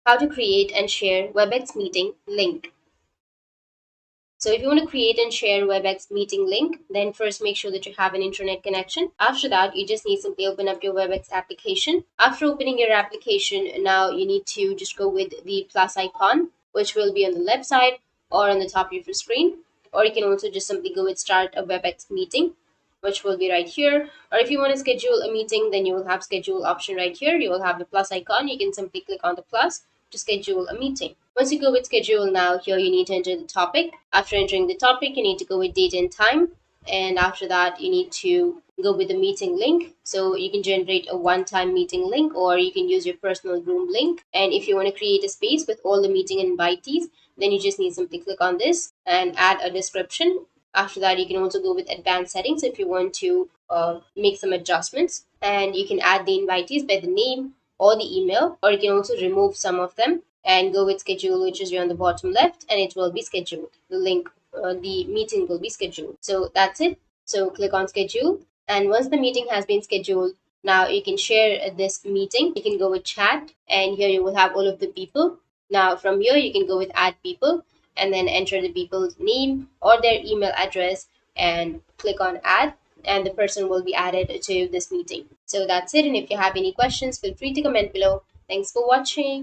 How to create and share WebEx meeting link. So if you want to create and share WebEx meeting link, then first make sure that you have an internet connection. After that, you just need to simply open up your WebEx application. After opening your application, now you need to just go with the plus icon, which will be on the left side or on the top of your screen. Or you can also just simply go with start a WebEx meeting, which will be right here. Or if you want to schedule a meeting, then you will have schedule option right here. You will have the plus icon. You can simply click on the plus to schedule a meeting. Once you go with schedule, now here you need to enter the topic. After entering the topic, you need to go with date and time. And after that, you need to go with the meeting link. So you can generate a one-time meeting link, or you can use your personal room link. And if you want to create a space with all the meeting invitees, then you just need to simply click on this and add a description. After that, you can also go with advanced settings if you want to make some adjustments. And you can add the invitees by the name or the email, or you can also remove some of them and go with schedule, which is on the bottom left, and it will be scheduled. The link, the meeting will be scheduled. So that's it. So click on schedule. And once the meeting has been scheduled, now you can share this meeting. You can go with chat, and here you will have all of the people. Now from here, you can go with add people and then enter the people's name or their email address and click on add, and the person will be added to this meeting. So that's it. And if you have any questions, feel free to comment below. Thanks for watching.